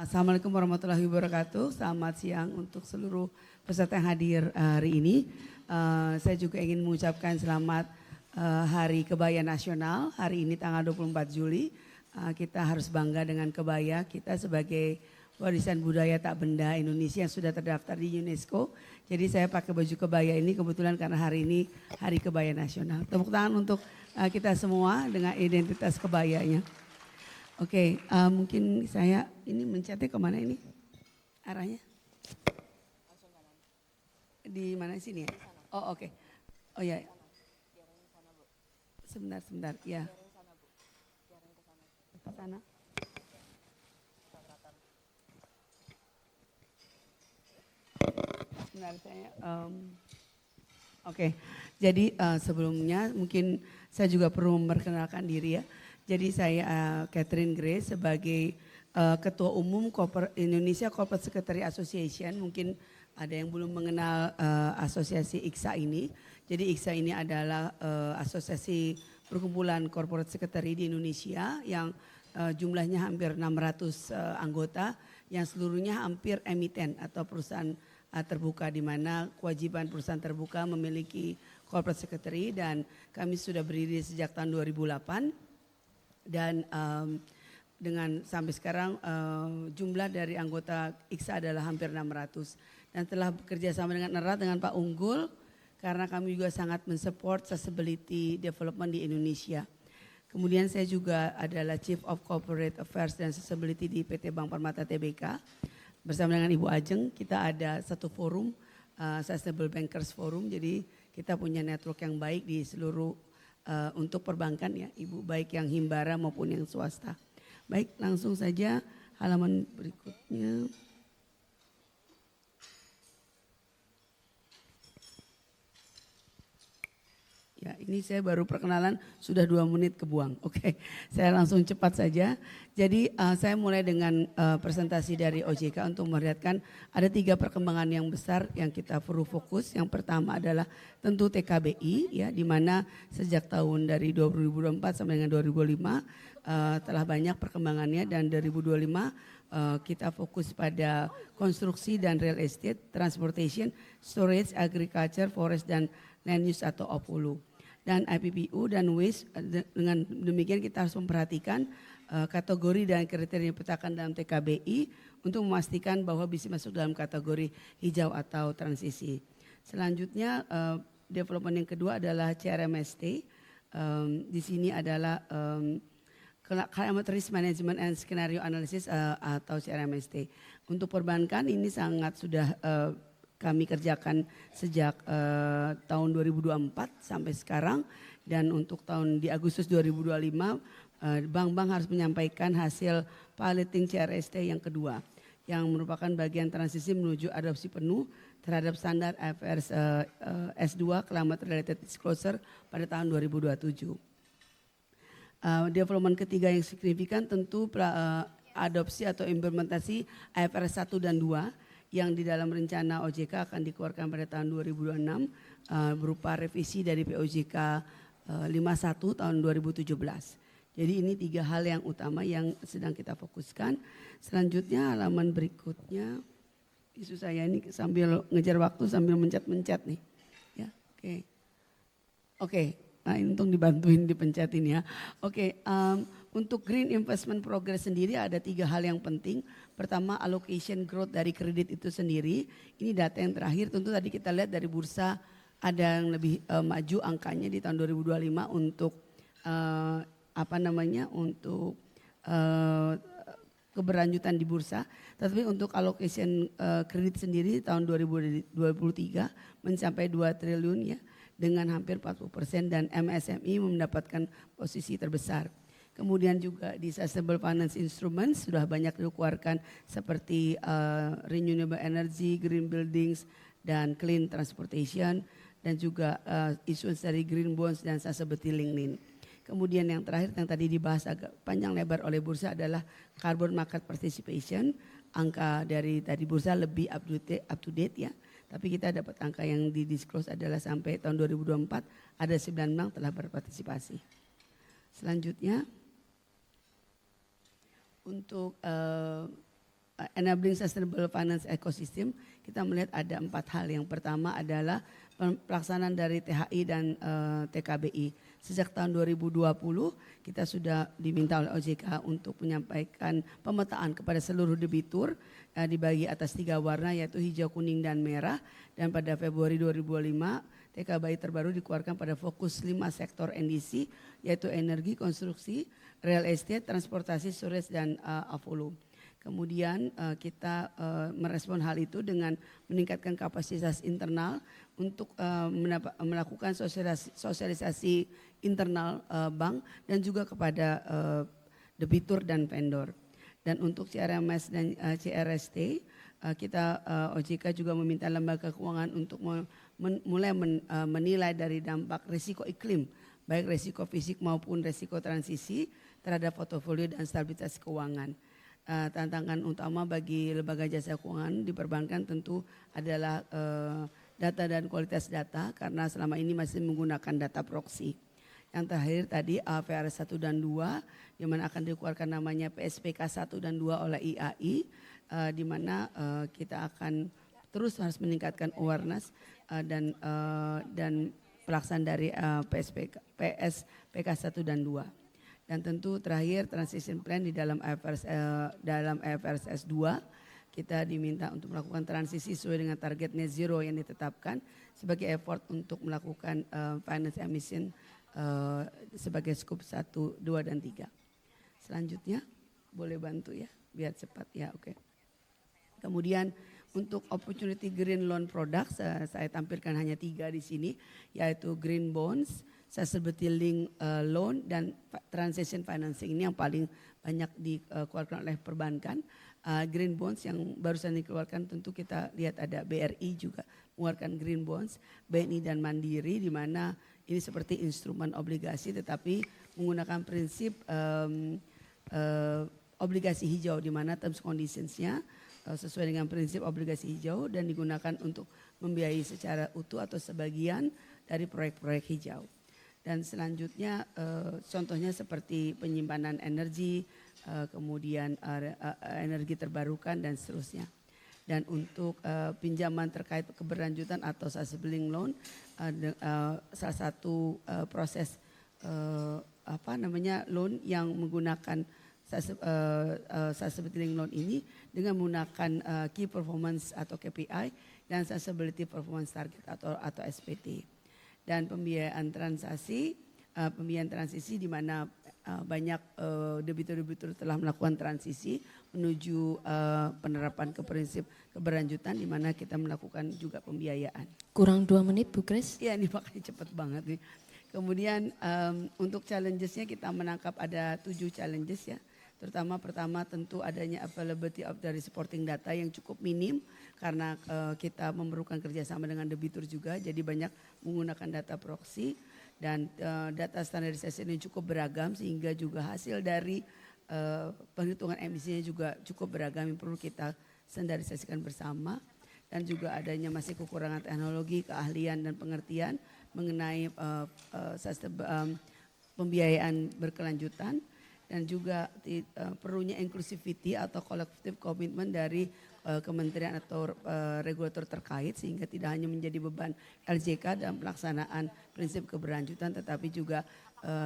Assalamualaikum warahmatullahi wabarakatuh. Selamat siang untuk seluruh peserta yang hadir hari ini. Saya juga ingin mengucapkan selamat Hari Kebaya Nasional. Hari ini tanggal 24 Juli. Kita harus bangga dengan kebaya kita sebagai warisan budaya tak benda Indonesia yang sudah terdaftar di UNESCO. Jadi saya pakai baju kebaya ini kebetulan karena hari ini Hari Kebaya Nasional. Tepuk tangan untuk kita semua dengan identitas kebayanya. Oke, mungkin saya ini mencetnya kemana ini arahnya? Di mana sini ya? Oh oke. Oh ya. Sebentar ya. Ke sana. Sebentar saya. Oke. Jadi sebelumnya mungkin saya juga perlu memperkenalkan diri ya. Jadi saya Catherine Grace sebagai Ketua Umum Indonesia Corporate Secretary Association. Mungkin ada yang belum mengenal asosiasi ICSA ini. Jadi ICSA ini adalah asosiasi perkumpulan Corporate Secretary di Indonesia yang jumlahnya hampir 600 anggota yang seluruhnya hampir emiten atau perusahaan terbuka di mana kewajiban perusahaan terbuka memiliki Corporate Secretary dan kami sudah berdiri sejak tahun 2008. Dan dengan sampai sekarang jumlah dari anggota ICSA adalah hampir 600 dan telah bekerja sama dengan erat dengan Pak Unggul karena kami juga sangat mensupport sustainability development di Indonesia. Kemudian saya juga adalah Chief of Corporate Affairs dan Sustainability di PT Bank Permata Tbk. Bersama dengan Ibu Ajeng kita ada satu forum Sustainable Bankers Forum, jadi kita punya network yang baik di seluruh untuk perbankan ya Ibu, baik yang himbara maupun yang swasta. Baik, langsung saja halaman berikutnya. Ya, ini saya baru perkenalan sudah 2 menit kebuang. Oke, saya langsung cepat saja. Jadi saya mulai dengan presentasi dari OJK untuk melihatkan ada 3 perkembangan yang besar yang kita perlu fokus. Yang pertama adalah tentu TKBI ya, di mana sejak tahun dari 2024 sampai dengan 2025 telah banyak perkembangannya dan 2025 kita fokus pada konstruksi dan real estate, transportation, storage, agriculture, forest dan land use atau OPULU. Dan IPPU dan waste, dengan demikian kita harus memperhatikan kategori dan kriteria yang dipetakan dalam TKBI untuk memastikan bahwa bisa masuk dalam kategori hijau atau transisi. Selanjutnya development yang kedua adalah CRMST. Di sini adalah Climate Risk Management and Scenario Analysis atau CRMST. Untuk perbankan ini sangat sudah kami kerjakan sejak tahun 2024 sampai sekarang, dan untuk tahun di Agustus 2025 bank-bank harus menyampaikan hasil piloting CRST yang kedua yang merupakan bagian transisi menuju adopsi penuh terhadap standar IFRS S2 Climate Related Disclosure pada tahun 2027. Development ketiga yang signifikan tentu adopsi atau implementasi IFRS 1 dan 2 yang di dalam rencana OJK akan dikeluarkan pada tahun 2026 berupa revisi dari POJK 51 tahun 2017. Jadi ini 3 hal yang utama yang sedang kita fokuskan. Selanjutnya halaman berikutnya, isu saya ini sambil ngejar waktu sambil mencet-mencet nih. Ya, oke. Nah, untung dibantuin dipencetin ya. Oke, untuk Green Investment Progress sendiri ada 3 hal yang penting. Pertama, allocation growth dari kredit itu sendiri. Ini data yang terakhir, tentu tadi kita lihat dari bursa ada yang lebih maju angkanya di tahun 2025 untuk untuk keberlanjutan di bursa. Tetapi untuk allocation kredit sendiri tahun 2023 mencapai 2 triliun ya, dengan hampir 40% dan MSMI mendapatkan posisi terbesar. Kemudian juga di Sustainable Finance Instruments sudah banyak dikeluarkan seperti renewable energy, green buildings dan clean transportation, dan juga issuance dari green bonds dan sustainability linked. Kemudian yang terakhir yang tadi dibahas agak panjang lebar oleh bursa adalah carbon market participation. Angka dari tadi bursa lebih up to date ya. Tapi kita dapat angka yang di-disclose adalah sampai tahun 2024 ada 9 bank telah berpartisipasi. Selanjutnya untuk enabling sustainable finance ecosystem, kita melihat ada 4 hal. Yang pertama adalah pelaksanaan dari THI dan TKBI. Sejak tahun 2020 kita sudah diminta oleh OJK untuk menyampaikan pemetaan kepada seluruh debitur dibagi atas 3 warna yaitu hijau, kuning, dan merah. Dan pada Februari 2025 TKBI terbaru dikeluarkan pada fokus 5 sektor NDC yaitu energi, konstruksi, real estate, transportasi, storage, dan Avolo. Kemudian kita merespon hal itu dengan meningkatkan kapasitas internal untuk melakukan sosialisasi internal bank dan juga kepada debitur dan vendor. Dan untuk CRMS dan CRST kita OJK juga meminta lembaga keuangan untuk mulai menilai dari dampak risiko iklim, baik risiko fisik maupun risiko transisi terhadap portofolio dan stabilitas keuangan. Tantangan utama bagi lembaga jasa keuangan di perbankan tentu adalah data dan kualitas data karena selama ini masih menggunakan data proxy. Yang terakhir tadi AFRS 1 dan 2 di mana akan dikeluarkan namanya PSPK 1 dan 2 oleh IAI di mana kita akan terus harus meningkatkan awareness dan pelaksanaan dari PSPK 1 dan 2. Dan tentu terakhir transition plan di dalam IFRS S2 kita diminta untuk melakukan transisi sesuai dengan target net zero yang ditetapkan sebagai effort untuk melakukan finance emission sebagai scope 1, 2, dan 3. Selanjutnya boleh bantu ya biar cepat ya oke. Kemudian untuk opportunity green loan products saya tampilkan hanya 3 di sini yaitu green bonds, sustainability link loan, dan transition financing. Ini yang paling banyak dikeluarkan oleh perbankan. Green bonds yang barusan dikeluarkan tentu kita lihat ada BRI juga mengeluarkan green bonds, BNI dan Mandiri di mana ini seperti instrumen obligasi tetapi menggunakan prinsip obligasi hijau di mana terms conditionsnya sesuai dengan prinsip obligasi hijau dan digunakan untuk membiayai secara utuh atau sebagian dari proyek-proyek hijau. Dan selanjutnya contohnya seperti penyimpanan energi, kemudian energi terbarukan dan seterusnya. Dan untuk pinjaman terkait keberlanjutan atau sustainability loan, salah satu proses loan yang menggunakan sustainability loan ini dengan menggunakan key performance atau KPI dan sustainability performance target atau SPT. Dan pembiayaan transisi di mana banyak debitur-debitur telah melakukan transisi menuju penerapan ke prinsip keberlanjutan di mana kita melakukan juga pembiayaan. Kurang 2 menit Bu Grace. Iya ini makanya cepat banget nih. Kemudian untuk challenges-nya kita menangkap ada 7 challenges ya. Terutama pertama tentu adanya availability of dari supporting data yang cukup minim karena kita memerlukan kerjasama dengan debitur juga jadi banyak menggunakan data proxy dan data standarisasi ini cukup beragam sehingga juga hasil dari penghitungan emisinya juga cukup beragam yang perlu kita standarisasikan bersama dan juga adanya masih kekurangan teknologi, keahlian dan pengertian mengenai pembiayaan berkelanjutan. Dan juga perlunya inclusivity atau collective commitment dari kementerian atau regulator terkait sehingga tidak hanya menjadi beban LJK dalam pelaksanaan prinsip keberlanjutan tetapi juga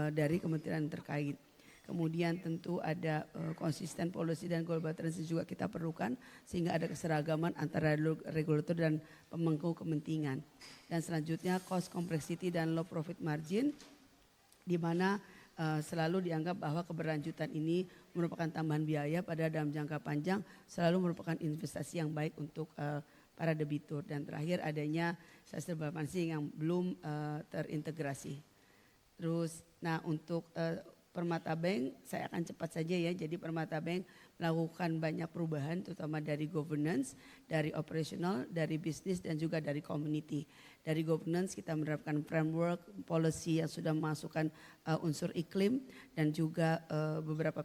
dari kementerian terkait. Kemudian tentu ada konsisten policy dan global trends juga kita perlukan sehingga ada keseragaman antara regulator dan pemangku kepentingan. Dan selanjutnya cost complexity dan low profit margin di mana selalu dianggap bahwa keberlanjutan ini merupakan tambahan biaya pada dalam jangka panjang selalu merupakan investasi yang baik untuk para debitur. Dan terakhir adanya sustainable financing yang belum terintegrasi. Terus nah untuk Permata Bank saya akan cepat saja ya. Jadi Permata Bank melakukan banyak perubahan terutama dari governance, dari operational, dari bisnis dan juga dari community. Dari governance kita menerapkan framework, policy yang sudah memasukkan unsur iklim dan juga beberapa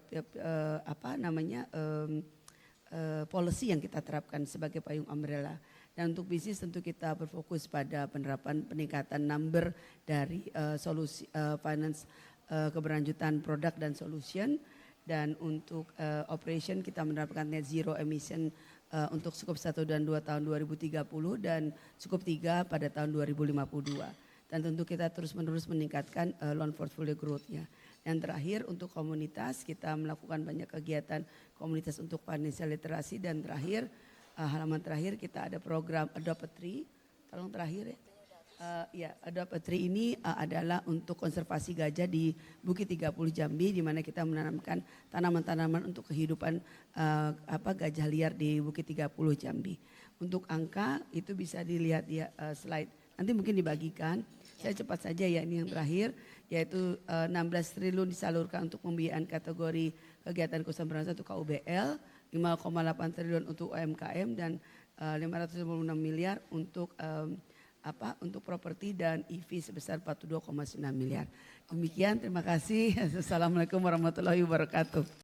policy yang kita terapkan sebagai payung umbrella. Dan untuk bisnis tentu kita berfokus pada penerapan peningkatan number dari solusi finance keberlanjutan produk dan solution Dan untuk operation kita menerapkan net zero emission untuk skup 1 dan 2 tahun 2030 dan skup 3 pada tahun 2052. Dan tentu kita terus-menerus meningkatkan loan portfolio growth-nya. Yang terakhir untuk komunitas kita melakukan banyak kegiatan komunitas untuk financial literasi dan terakhir halaman terakhir kita ada program Adopt a Tree. Tolong terakhir ya. Adopt a Tree ini adalah untuk konservasi gajah di Bukit 30 Jambi di mana kita menanamkan tanaman-tanaman untuk kehidupan gajah liar di Bukit 30 Jambi. Untuk angka itu bisa dilihat di slide. Nanti mungkin dibagikan. Saya cepat saja ya, ini yang terakhir yaitu 16 triliun disalurkan untuk pembiayaan kategori kegiatan keusahaan untuk KUBL, 5,8 triliun untuk UMKM dan 556 miliar untuk untuk properti dan EV sebesar 42,9 miliar. Demikian, terima kasih. Assalamualaikum warahmatullahi wabarakatuh.